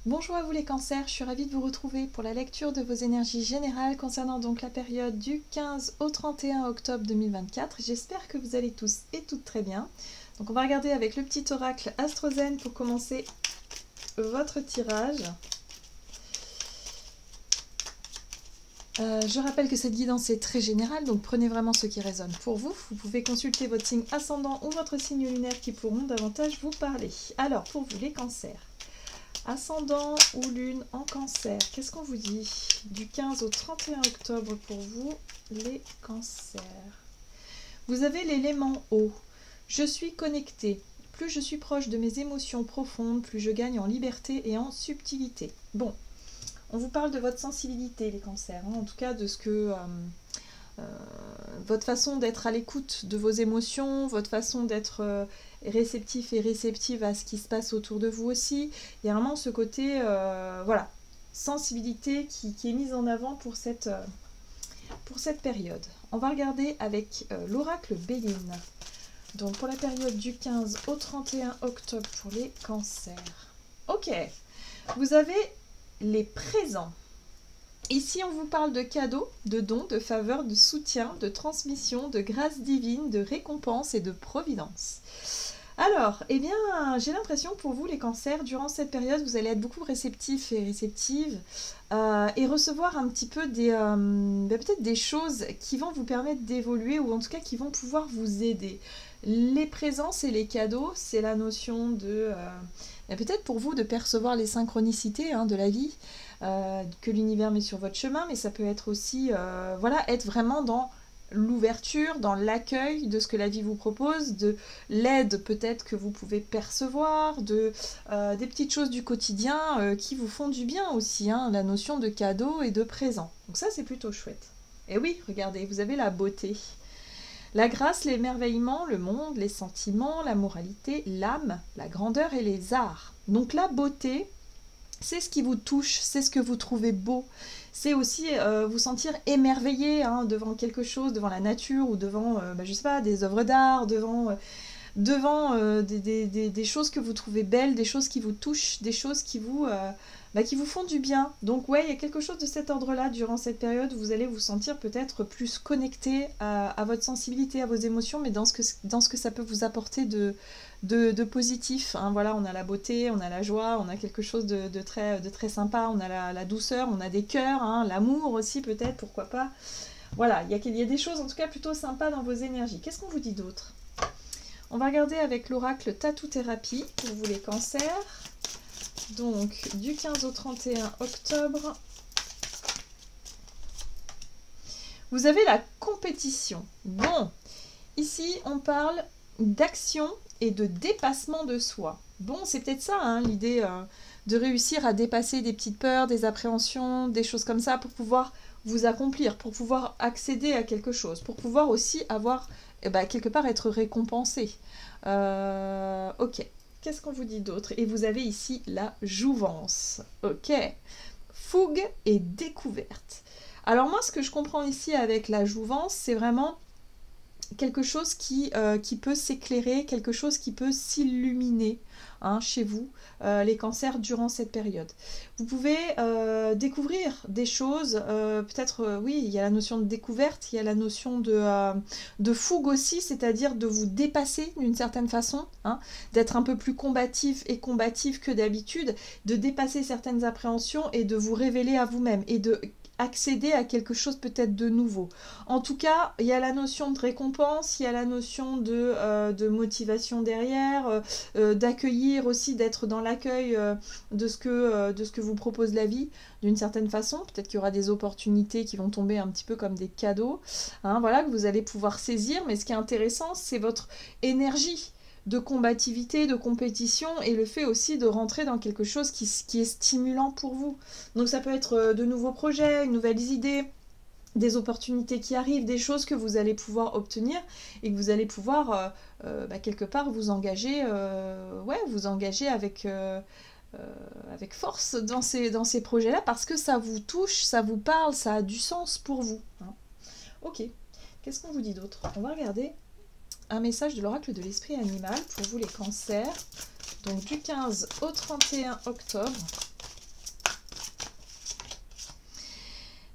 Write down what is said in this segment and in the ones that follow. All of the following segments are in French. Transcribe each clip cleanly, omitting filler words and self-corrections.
Bonjour à vous les cancers, je suis ravie de vous retrouver pour la lecture de vos énergies générales concernant donc la période du 15 au 31 octobre 2024. J'espère que vous allez tous et toutes très bien. Donc on va regarder avec le petit oracle Astrozen pour commencer votre tirage. Je rappelle que cette guidance est très générale, donc prenez vraiment ce qui résonne pour vous. Vous pouvez consulter votre signe ascendant ou votre signe lunaire qui pourront davantage vous parler. Alors pour vous les cancers. Ascendant ou lune en cancer, qu'est-ce qu'on vous dit du 15 au 31 octobre pour vous, les cancers? Vous avez l'élément eau. Je suis connecté. Plus je suis proche de mes émotions profondes, plus je gagne en liberté et en subtilité. Bon, on vous parle de votre sensibilité, les cancers, hein, en tout cas de ce que... votre façon d'être à l'écoute de vos émotions, votre façon d'être réceptif et réceptive à ce qui se passe autour de vous aussi. Il y a vraiment ce côté, voilà, sensibilité qui est mise en avant pour cette période. On va regarder avec l'oracle Béline. Donc pour la période du 15 au 31 octobre pour les cancers. Ok, vous avez les présents. Ici, on vous parle de cadeaux, de dons, de faveurs, de soutien, de transmission, de grâce divine, de récompense et de providence. Alors, eh bien, j'ai l'impression pour vous, les cancers, durant cette période, vous allez être beaucoup réceptifs et réceptives et recevoir un petit peu peut-être des choses qui vont vous permettre d'évoluer ou en tout cas qui vont pouvoir vous aider. Les présences et les cadeaux, c'est la notion de... peut-être pour vous de percevoir les synchronicités de la vie que l'univers met sur votre chemin, mais ça peut être aussi voilà, être vraiment dans l'ouverture, dans l'accueil de ce que la vie vous propose, de l'aide peut-être que vous pouvez percevoir, des petites choses du quotidien qui vous font du bien aussi, la notion de cadeau et de présent. Donc ça c'est plutôt chouette. Et oui, regardez, vous avez la beauté. La grâce, l'émerveillement, le monde, les sentiments, la moralité, l'âme, la grandeur et les arts. Donc la beauté, c'est ce qui vous touche, c'est ce que vous trouvez beau. C'est aussi vous sentir émerveillé devant quelque chose, devant la nature ou devant, je sais pas, des œuvres d'art, devant des choses que vous trouvez belles, des choses qui vous touchent, des choses qui vous font du bien. Donc ouais, il y a quelque chose de cet ordre-là durant cette période où vous allez vous sentir peut-être plus connecté à votre sensibilité, à vos émotions, mais dans ce que ça peut vous apporter de positif. Voilà, on a la beauté, on a la joie, on a quelque chose de très sympa, on a la douceur, on a des cœurs, l'amour aussi peut-être, pourquoi pas. Voilà, il y a des choses en tout cas plutôt sympas dans vos énergies. Qu'est-ce qu'on vous dit d'autre ? On va regarder avec l'oracle Tatou Thérapie pour vous les cancers. Donc du 15 au 31 octobre. Vous avez la compétition. Bon, ici on parle d'action et de dépassement de soi. Bon, c'est peut-être ça l'idée de réussir à dépasser des petites peurs, des appréhensions, des choses comme ça pour pouvoir vous accomplir, pour pouvoir accéder à quelque chose, pour pouvoir aussi avoir... quelque part être récompensé. Ok, qu'est-ce qu'on vous dit d'autre? Et vous avez ici la jouvence. Ok, fougue et découverte. Alors moi, ce que je comprends ici avec la jouvence, c'est vraiment quelque chose qui peut s'éclairer, quelque chose qui peut s'illuminer chez vous, les cancers, durant cette période. Vous pouvez découvrir des choses, peut-être, oui, il y a la notion de découverte, il y a la notion de fougue aussi, c'est-à-dire de vous dépasser d'une certaine façon, d'être un peu plus combatif et combative que d'habitude, de dépasser certaines appréhensions et de vous révéler à vous-même et de accéder à quelque chose peut-être de nouveau. En tout cas, il y a la notion de récompense, il y a la notion de motivation derrière, d'accueillir aussi, d'être dans l'accueil de ce que vous propose la vie, d'une certaine façon. Peut-être qu'il y aura des opportunités qui vont tomber un petit peu comme des cadeaux, voilà, que vous allez pouvoir saisir. Mais ce qui est intéressant, c'est votre énergie de combativité, de compétition, et le fait aussi de rentrer dans quelque chose qui est stimulant pour vous. Donc ça peut être de nouveaux projets, de nouvelles idées, des opportunités qui arrivent, des choses que vous allez pouvoir obtenir et que vous allez pouvoir quelque part vous engager, avec force dans ces projets-là, parce que ça vous touche, ça vous parle, ça a du sens pour vous. Ok, qu'est-ce qu'on vous dit d'autre? On va regarder un message de l'oracle de l'esprit animal pour vous les cancers, donc du 15 au 31 octobre.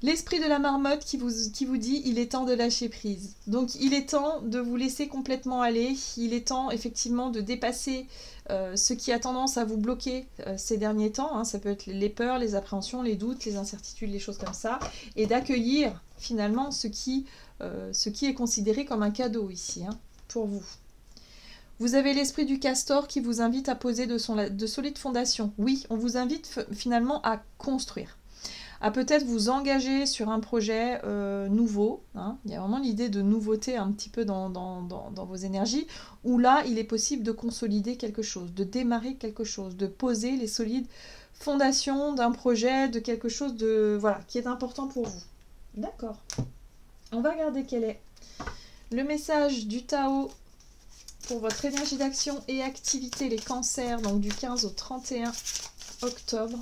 L'esprit de la marmotte qui vous dit il est temps de lâcher prise. Donc il est temps de vous laisser complètement aller. Il est temps effectivement de dépasser ce qui a tendance à vous bloquer ces derniers temps. Hein. Ça peut être les peurs, les appréhensions, les doutes, les incertitudes, les choses comme ça. Et d'accueillir finalement ce qui est considéré comme un cadeau ici, hein, pour vous. Vous avez l'esprit du castor qui vous invite à poser de solides fondations. Oui, on vous invite finalement à construire, à peut-être vous engager sur un projet nouveau. Hein. Il y a vraiment l'idée de nouveauté un petit peu dans vos énergies, où là, il est possible de consolider quelque chose, de démarrer quelque chose, de poser les solides fondations d'un projet, de quelque chose qui est important pour vous. D'accord. On va regarder quel est le message du Tao pour votre énergie d'action et activité, les cancers, donc du 15 au 31 octobre.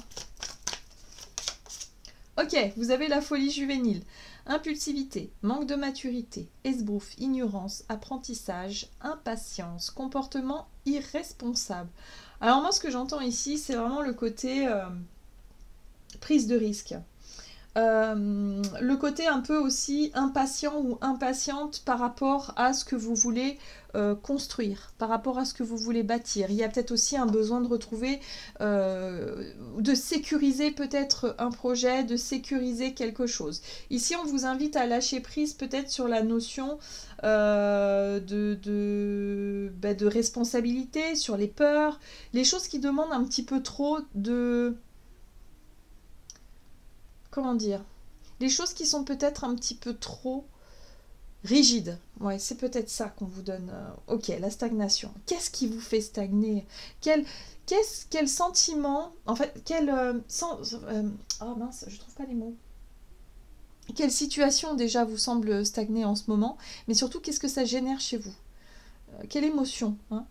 Ok, vous avez la folie juvénile, impulsivité, manque de maturité, esbrouf, ignorance, apprentissage, impatience, comportement irresponsable. Alors moi, ce que j'entends ici, c'est vraiment le côté prise de risque. Le côté un peu aussi impatient ou impatiente par rapport à ce que vous voulez construire, par rapport à ce que vous voulez bâtir. Il y a peut-être aussi un besoin de retrouver, de sécuriser peut-être un projet, de sécuriser quelque chose. Ici, on vous invite à lâcher prise peut-être sur la notion de responsabilité, sur les peurs, les choses qui demandent un petit peu trop de... Comment dire? Les choses qui sont peut-être un petit peu trop rigides. Ouais, c'est peut-être ça qu'on vous donne. Ok, la stagnation. Qu'est-ce qui vous fait stagner? Quel sentiment? En fait, oh mince, je trouve pas les mots. Quelle situation déjà vous semble stagner en ce moment? Mais surtout, qu'est-ce que ça génère chez vous? Quelle émotion, hein?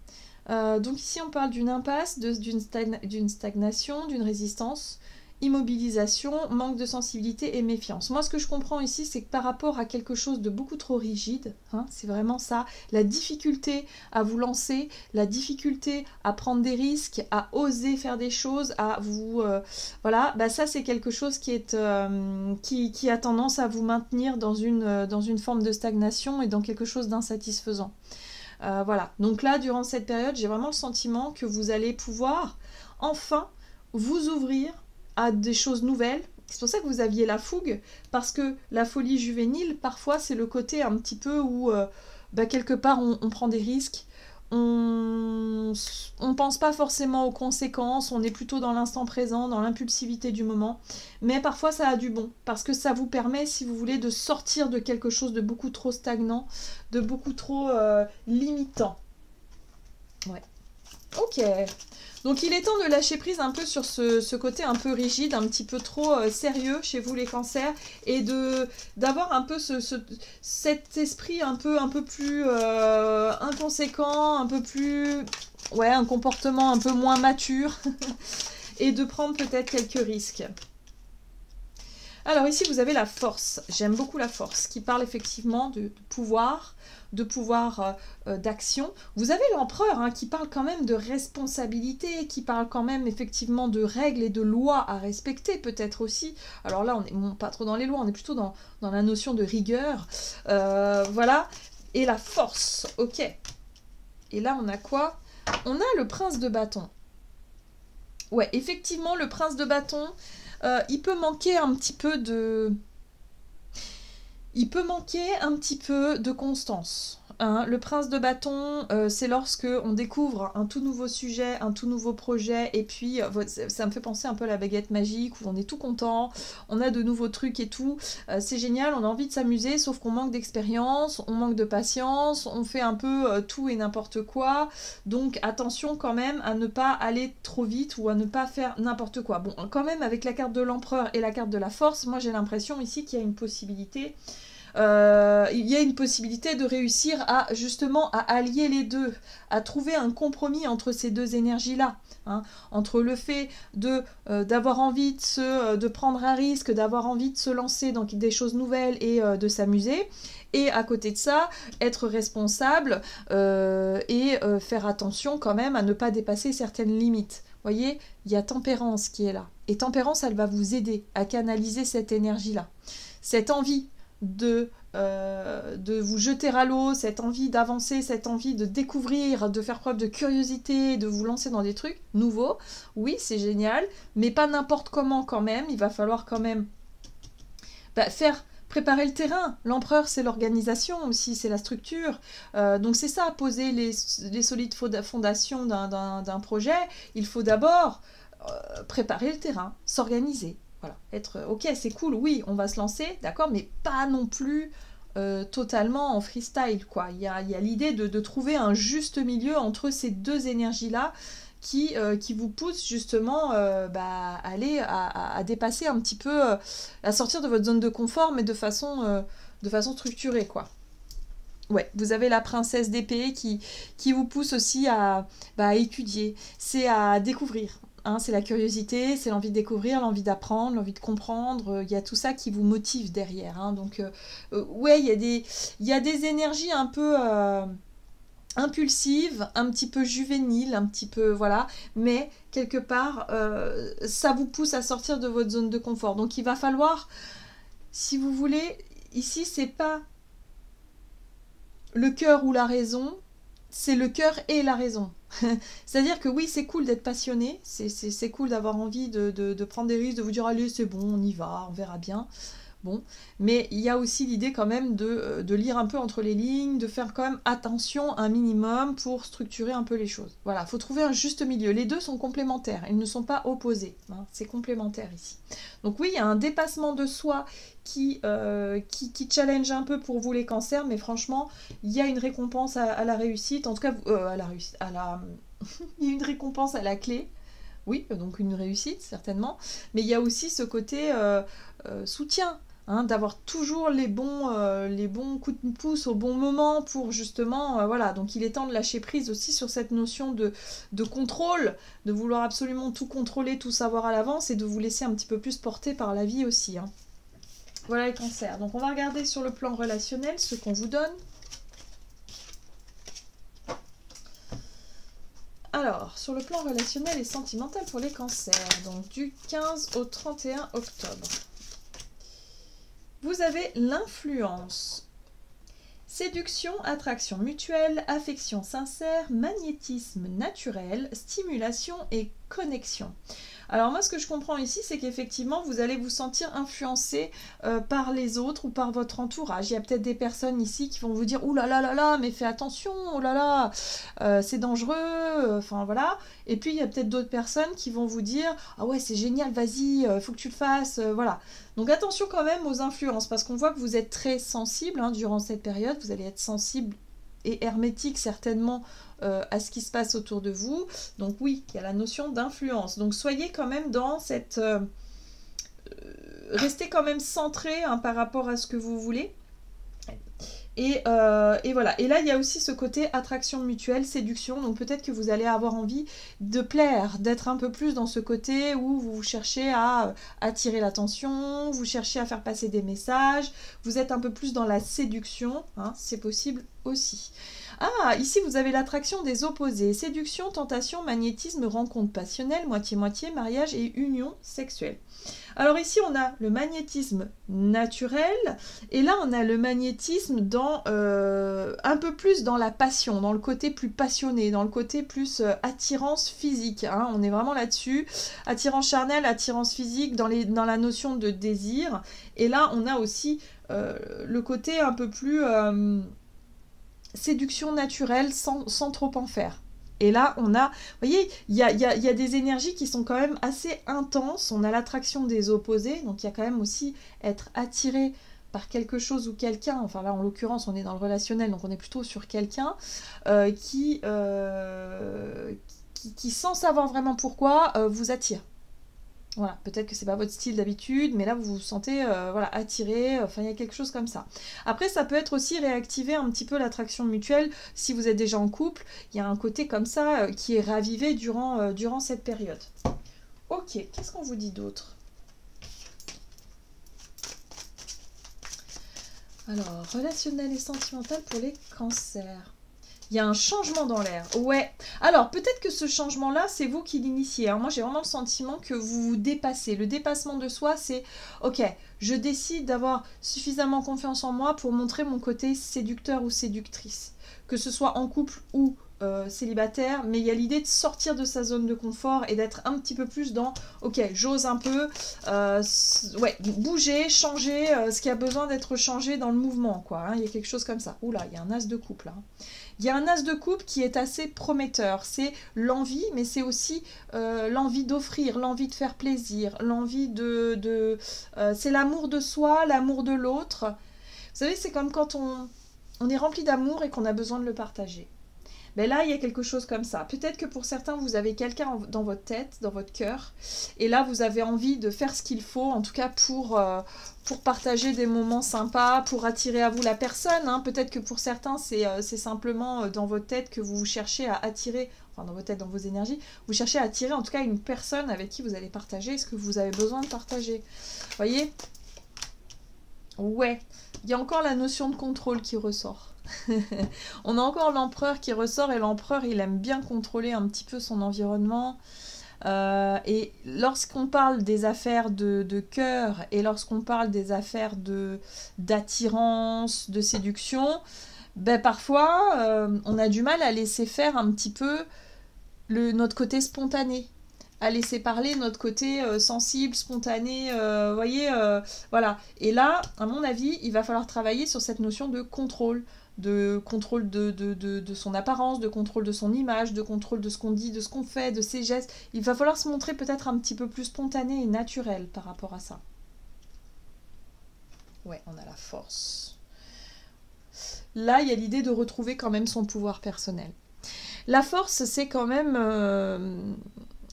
Donc ici, on parle d'une impasse, d'une stagnation, d'une résistance, immobilisation, manque de sensibilité et méfiance. Moi, ce que je comprends ici, c'est que par rapport à quelque chose de beaucoup trop rigide, hein, c'est vraiment ça, la difficulté à vous lancer, la difficulté à prendre des risques, à oser faire des choses, à vous... voilà, bah ça, c'est quelque chose qui a tendance à vous maintenir dans une forme de stagnation et dans quelque chose d'insatisfaisant. Voilà, donc là, durant cette période, j'ai vraiment le sentiment que vous allez pouvoir enfin vous ouvrir à des choses nouvelles. C'est pour ça que vous aviez la fougue, parce que la folie juvénile, parfois, c'est le côté un petit peu où, quelque part, on prend des risques, on pense pas forcément aux conséquences, on est plutôt dans l'instant présent, dans l'impulsivité du moment, mais parfois ça a du bon, parce que ça vous permet, si vous voulez, de sortir de quelque chose de beaucoup trop stagnant, de beaucoup trop limitant. Ouais. Ok. Donc il est temps de lâcher prise un peu sur ce côté un peu rigide, un petit peu trop sérieux chez vous les cancers, et d'avoir un peu cet esprit un peu plus inconséquent, un peu plus... Ouais, un comportement un peu moins mature, et de prendre peut-être quelques risques. Alors ici vous avez la force, j'aime beaucoup la force, qui parle effectivement de pouvoir, d'action. Vous avez l'empereur, hein, qui parle quand même de responsabilité, qui parle quand même effectivement de règles et de lois à respecter peut-être aussi. Alors là on n'est pas trop dans les lois, on est plutôt dans la notion de rigueur. Voilà, et la force, ok. Et là on a quoi? On a le prince de bâton. Ouais, effectivement le prince de bâton, il peut manquer un petit peu de... constance. Hein. Le prince de bâton, c'est lorsque on découvre un tout nouveau sujet, un tout nouveau projet, et puis ça me fait penser un peu à la baguette magique, où on est tout content, on a de nouveaux trucs et tout, c'est génial, on a envie de s'amuser, sauf qu'on manque d'expérience, on manque de patience, on fait un peu tout et n'importe quoi, donc attention quand même à ne pas aller trop vite ou à ne pas faire n'importe quoi. Bon, quand même, avec la carte de l'empereur et la carte de la force, moi j'ai l'impression ici qu'il y a une possibilité... de réussir à justement à allier les deux, à trouver un compromis entre ces deux énergies-là, hein, entre le fait d'avoir envie de prendre un risque, d'avoir envie de se lancer dans des choses nouvelles et de s'amuser, et à côté de ça, être responsable et faire attention quand même à ne pas dépasser certaines limites. Vous voyez, il y a tempérance qui est là. Et tempérance, elle va vous aider à canaliser cette énergie-là. Cette envie de vous jeter à l'eau, cette envie d'avancer, cette envie de découvrir, de faire preuve de curiosité, de vous lancer dans des trucs nouveaux. Oui, c'est génial, mais pas n'importe comment quand même. Il va falloir quand même préparer le terrain. L'empereur, c'est l'organisation aussi, c'est la structure. Donc c'est ça, poser les solides fondations d'un projet. Il faut d'abord préparer le terrain, s'organiser. Voilà, être ok, c'est cool, oui, on va se lancer, d'accord, mais pas non plus totalement en freestyle, quoi. Il y a l'idée de trouver un juste milieu entre ces deux énergies-là qui vous poussent justement aller à dépasser un petit peu, à sortir de votre zone de confort, mais de façon structurée, quoi. Ouais, vous avez la princesse d'épée qui vous pousse aussi à étudier, c'est à découvrir. Hein, c'est la curiosité, c'est l'envie de découvrir, l'envie d'apprendre, l'envie de comprendre. Il y a tout ça qui vous motive derrière. Hein, donc, ouais, il y a des énergies un peu impulsives, un petit peu juvéniles, un petit peu, voilà. Mais, quelque part, ça vous pousse à sortir de votre zone de confort. Donc, il va falloir, si vous voulez, ici, c'est pas le cœur ou la raison, c'est le cœur et la raison. C'est-à-dire que oui, c'est cool d'être passionné, c'est cool d'avoir envie de prendre des risques, de vous dire allez, c'est bon, on y va, on verra bien. Bon, mais il y a aussi l'idée quand même de lire un peu entre les lignes, de faire quand même attention un minimum pour structurer un peu les choses. Voilà, il faut trouver un juste milieu. Les deux sont complémentaires, ils ne sont pas opposés. Hein, c'est complémentaire ici. Donc oui, il y a un dépassement de soi qui challenge un peu pour vous les cancers, mais franchement, il y a une récompense à la réussite. En tout cas, à la réussite, il y a une récompense à la clé. Oui, donc une réussite, certainement. Mais il y a aussi ce côté soutien. Hein, d'avoir toujours les bons coups de pouce au bon moment pour justement, voilà, donc il est temps de lâcher prise aussi sur cette notion de contrôle, de vouloir absolument tout contrôler, tout savoir à l'avance et de vous laisser un petit peu plus porter par la vie aussi. Hein. Voilà les cancers. Donc on va regarder sur le plan relationnel ce qu'on vous donne. Alors, sur le plan relationnel et sentimental pour les cancers, donc du 15 au 31 octobre. Vous avez l'influence. Séduction, attraction mutuelle, affection sincère, magnétisme naturel, stimulation et connexion. Alors moi, ce que je comprends ici, c'est qu'effectivement, vous allez vous sentir influencé par les autres ou par votre entourage. Il y a peut-être des personnes ici qui vont vous dire « Ouh là là là là, mais fais attention, oh là là, c'est dangereux, enfin voilà. » Et puis, il y a peut-être d'autres personnes qui vont vous dire « Ah ouais, c'est génial, vas-y, faut que tu le fasses, voilà. » Donc attention quand même aux influences, parce qu'on voit que vous êtes très sensible hein, durant cette période. Vous allez être sensible et hermétique certainement à ce qui se passe autour de vous. Donc oui, il y a la notion d'influence. Donc soyez quand même dans cette... restez quand même centré hein, par rapport à ce que vous voulez. Et voilà. Et là, il y a aussi ce côté attraction mutuelle, séduction. Donc peut-être que vous allez avoir envie de plaire, d'être un peu plus dans ce côté où vous cherchez à attirer l'attention, vous cherchez à faire passer des messages, vous êtes un peu plus dans la séduction, hein, c'est possible aussi. Ah, ici vous avez l'attraction des opposés. Séduction, tentation, magnétisme, rencontre passionnelle, moitié-moitié, mariage et union sexuelle. Alors ici on a le magnétisme naturel et là on a le magnétisme dans un peu plus dans la passion, dans le côté plus passionné, dans le côté plus attirance physique. Hein, on est vraiment là-dessus. Attirance charnelle, attirance physique dans la notion de désir. Et là on a aussi le côté un peu plus... séduction naturelle sans trop en faire. Et là, on a, vous voyez, il y a des énergies qui sont quand même assez intenses. On a l'attraction des opposés, donc il y a quand même aussi être attiré par quelque chose ou quelqu'un. Enfin là, en l'occurrence, on est dans le relationnel, donc on est plutôt sur quelqu'un qui, sans savoir vraiment pourquoi, vous attire. Voilà, peut-être que c'est pas votre style d'habitude, mais là vous vous sentez voilà, attiré, enfin il y a quelque chose comme ça. Après ça peut être aussi réactiver un petit peu l'attraction mutuelle si vous êtes déjà en couple, il y a un côté comme ça qui est ravivé durant cette période. Ok, qu'est-ce qu'on vous dit d'autre? Alors, relationnel et sentimental pour les cancers. Il y a un changement dans l'air. Ouais. Alors, peut-être que ce changement-là, c'est vous qui l'initiez. Hein. Moi, j'ai vraiment le sentiment que vous vous dépassez. Le dépassement de soi, c'est « Ok, je décide d'avoir suffisamment confiance en moi pour montrer mon côté séducteur ou séductrice. » Que ce soit en couple ou célibataire, mais il y a l'idée de sortir de sa zone de confort et d'être un petit peu plus dans « Ok, j'ose un peu, ouais, bouger, changer ce qui a besoin d'être changé dans le mouvement. » quoi. Hein. Il y a quelque chose comme ça. Oula, il y a un as de coupe là. Il y a un as de coupe qui est assez prometteur. C'est l'envie, mais c'est aussi l'envie d'offrir, l'envie de faire plaisir, l'envie c'est l'amour de soi, l'amour de l'autre. Vous savez, c'est comme quand on est rempli d'amour et qu'on a besoin de le partager. Ben là, il y a quelque chose comme ça. Peut-être que pour certains, vous avez quelqu'un dans votre tête, dans votre cœur, et là, vous avez envie de faire ce qu'il faut, en tout cas pour partager des moments sympas, pour attirer à vous la personne. Hein. Peut-être que pour certains, c'est simplement dans votre tête que vous cherchez à attirer, enfin dans votre tête, dans vos énergies, vous cherchez à attirer en tout cas une personne avec qui vous allez partager ce que vous avez besoin de partager. Vous voyez ? Ouais, il y a encore la notion de contrôle qui ressort. On a encore l'empereur qui ressort et l'empereur il aime bien contrôler un petit peu son environnement et lorsqu'on parle des affaires de cœur et lorsqu'on parle des affaires d'attirance, de séduction, ben parfois on a du mal à laisser faire un petit peu notre côté spontané, à laisser parler notre côté sensible, spontané, voyez, voilà. Et là, à mon avis, il va falloir travailler sur cette notion de contrôle de son apparence, de contrôle de son image, de contrôle de ce qu'on dit, de ce qu'on fait, de ses gestes. Il va falloir se montrer peut-être un petit peu plus spontané et naturel par rapport à ça. Ouais, on a la force. Là, il y a l'idée de retrouver quand même son pouvoir personnel. La force, c'est quand même...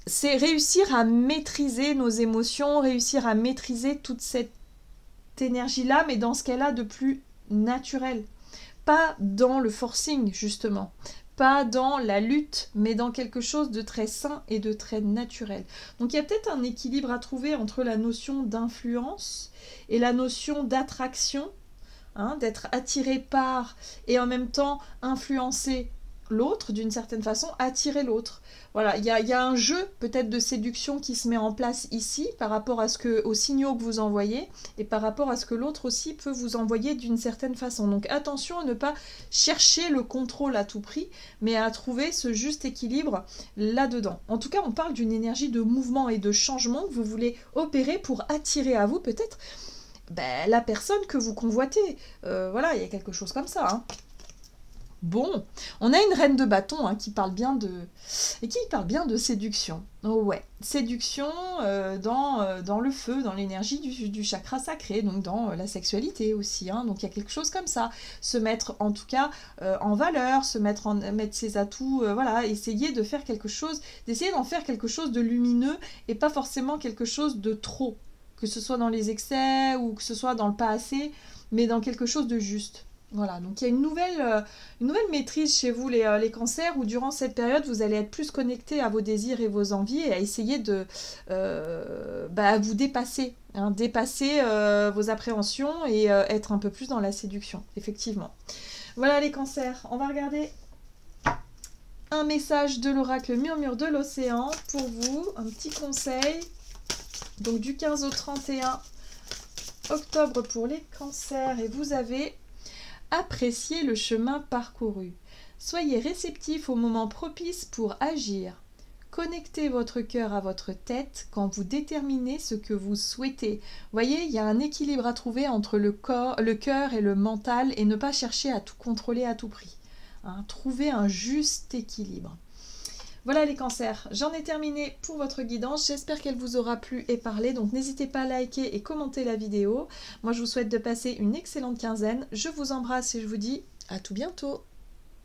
c'est réussir à maîtriser nos émotions, réussir à maîtriser toute cette énergie-là, mais dans ce qu'elle a de plus naturel. Pas dans le forcing, justement. Pas dans la lutte, mais dans quelque chose de très sain et de très naturel. Donc il y a peut-être un équilibre à trouver entre la notion d'influence et la notion d'attraction, hein, d'être attiré par et en même temps influencer l'autre d'une certaine façon, attirer l'autre. Voilà, il y a un jeu peut-être de séduction qui se met en place ici par rapport aux signaux que vous envoyez et par rapport à ce que l'autre aussi peut vous envoyer d'une certaine façon. Donc attention à ne pas chercher le contrôle à tout prix, mais à trouver ce juste équilibre là-dedans. En tout cas, on parle d'une énergie de mouvement et de changement que vous voulez opérer pour attirer à vous peut-être la personne que vous convoitez. Voilà, il y a quelque chose comme ça, hein. Bon, on a une reine de bâton qui parle bien de séduction. Oh ouais, séduction dans le feu, dans l'énergie du chakra sacré, donc dans la sexualité aussi. Hein. Donc il y a quelque chose comme ça. Se mettre en tout cas en valeur, mettre ses atouts, voilà, essayer de faire quelque chose, d'essayer d'en faire quelque chose de lumineux et pas forcément quelque chose de trop, que ce soit dans les excès ou que ce soit dans le pas assez, mais dans quelque chose de juste. Voilà, donc il y a une nouvelle maîtrise chez vous les cancers où durant cette période vous allez être plus connectés à vos désirs et vos envies et à essayer de vous dépasser, hein, dépasser vos appréhensions et être un peu plus dans la séduction, effectivement. Voilà les cancers, on va regarder un message de l'oracle Murmure de l'Océan pour vous, un petit conseil, donc du 15 au 31 octobre pour les cancers et vous avez... Appréciez le chemin parcouru. Soyez réceptif au moment propice pour agir. Connectez votre cœur à votre tête quand vous déterminez ce que vous souhaitez. Voyez, il y a un équilibre à trouver entre le cœur et le mental et ne pas chercher à tout contrôler à tout prix. Hein, trouver un juste équilibre. Voilà les cancers, j'en ai terminé pour votre guidance, j'espère qu'elle vous aura plu et parlé, donc n'hésitez pas à liker et commenter la vidéo. Moi je vous souhaite de passer une excellente quinzaine, je vous embrasse et je vous dis à tout bientôt.